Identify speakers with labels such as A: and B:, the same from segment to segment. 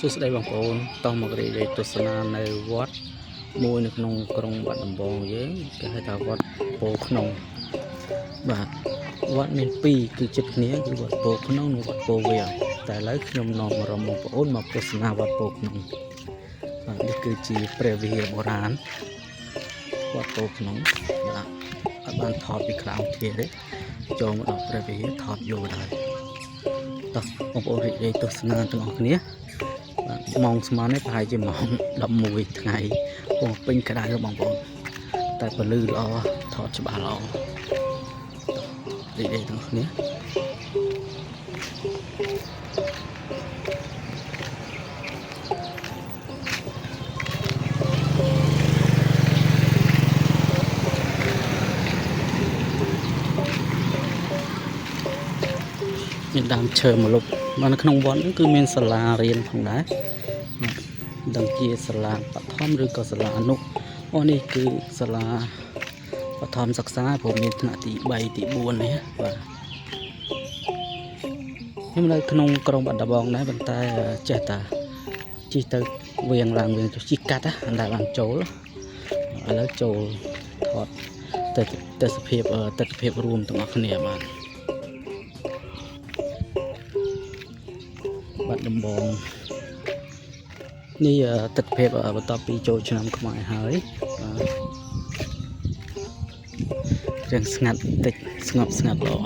A: សួស្តីបងប្អូនតោះមករីករាយទស្សនានៅវត្តមួយនៅក្នុងក្រុងបាត់ដំបងយើងគេហៅថាវត្តពោធិ៍ក្នុងបាទវត្តមានពីរគឺចិត្តគ្នាគឺវត្តពោធិ៍ក្នុងនិងវត្តពោធិ៍វាំងតែឥឡូវខ្ញុំនាំអារម្មណ៍បងប្អូនមកទស្សនាវត្តពោធិ៍ក្នុងបាទនេះគឺជាព្រះវិហារបុរាណវត្តពោធិ៍ក្នុងបាទអត់បានថតពីក្រៅទៀតទេចូលមកដល់ព្រះវិហារថតយកដែរតោះបងប្អូនរីករាយទស្សនាទាំងអស់គ្នាម៉ោងស្មើនេះប្រហែលជាម៉ោង11ថ្ងៃពងពេញក្តៅបងប្អូនតែពលឺល្អថតច្បាស់ល្អរីករាយទាំងគ្នាមានដើមឈើមួយលុបនៅក្នុងវត្តគឺមានសាលារៀនផងដែរដឹងជាសាលាបឋមឬក៏សាលាអនុនេះគឺសាលាបឋមសិក្សាព្រោះមានថ្នាក់ទី3ទី4នេះបាទខ្ញុំនៅក្នុងក្រុងបាត់ដំបងដែរប៉ុន្តែចេះតែជិះទៅវៀងឡើងវៀងទៅជិះកាត់ណាដែលបានចូលឥឡូវចូលថតទស្សនភាពរួមទាំងអស់គ្នាបាទបាត់ដំបងនេះទស្សនភាពបន្ទាប់ពីចូលឆ្នាំខ្មែរហើយរៀងស្ងាត់បន្តិចស្ងប់ស្ងាត់ល្អ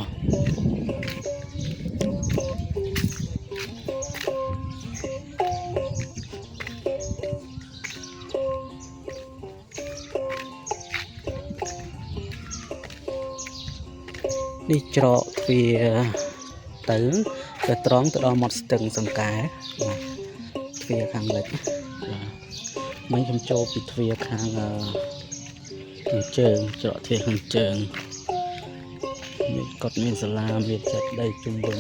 A: នេះច្រកទ្វារទៅត្រង់ទៅដល់មាត់ស្ទឹងសង្កែបាទទ្វារខាងលិចបាទមិញខ្ញុំចូលពីទ្វារខាងជើងច្រកទ្វារខាងជើងនេះគាត់មានសាលាមានចេតិយជុំវិញ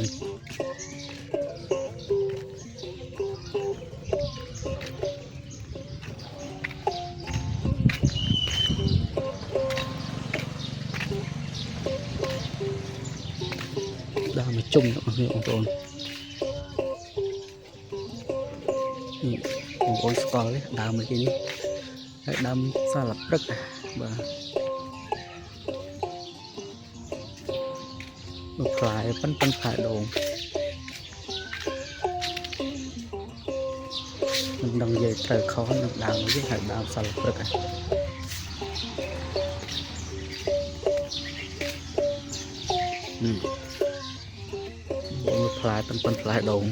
A: ដើរមកជុំបងប្អូននេះបងប្អូនស្គាល់ទេដើមមួយនេះហើយដើមសាលព្រឹកបាទមកផ្លែប៉ិនផ្លែដូងមិនដឹងនិយាយត្រូវខុសនឹងដើមនេះហើយដើមសាលព្រឹកមកផ្លែប៉ិនផ្លែដូង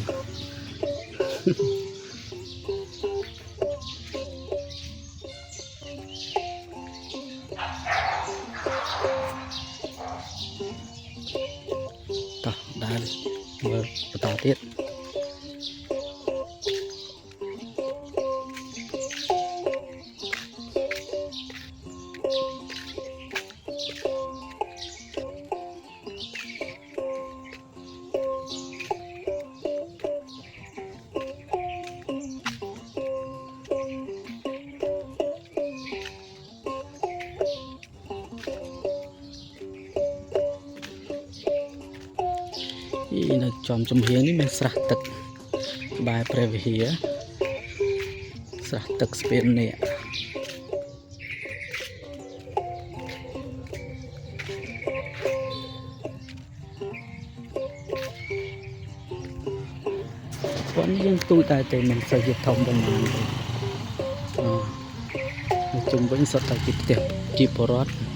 A: តោះដើរមើលបន្តទៀតនៅចំជំហាននេះមានស្រះទឹកក្បែរព្រះវិហារស្រះទឹកស្ពាននេះគាត់នេះយើងទូចតែមិនសូវជាធំប៉ុន្មានទេជុំវិញសុទ្ធតែជាផ្ទះជីវរដ្ឋ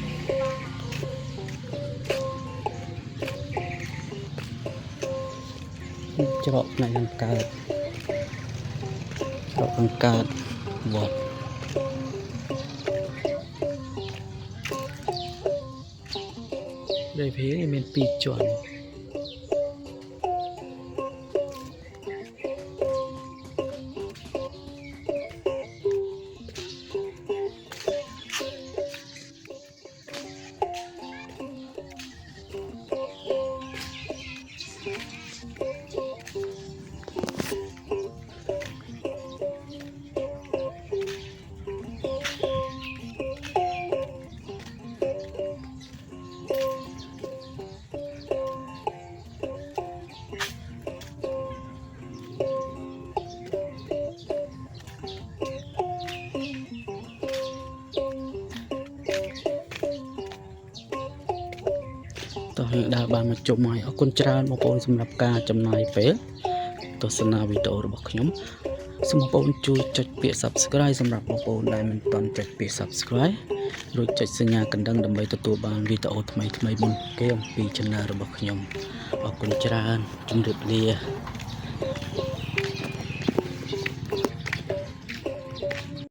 A: ច្រកផ្នែកខាងកើតច្រកខាងកើតវត្តដែលវាមាន2ជាន់ សោះយើងដើរបានមកជុំហើយអរគុណច្រើនបងប្អូនសម្រាប់ការចំណាយពេលទស្សនាវីដេអូរបស់ខ្ញុំសូមបងប្អូនជួយចុចពាក្យ Subscribe សម្រាប់បងប្អូនដែលមិនទាន់ចុចពាក្យ Subscribe រួចចុចសញ្ញាកណ្ដឹងដើម្បីទទួលបានវីដេអូថ្មីៗមុនគេអំពី Channel របស់ខ្ញុំអរគុណច្រើនជម្រាបលា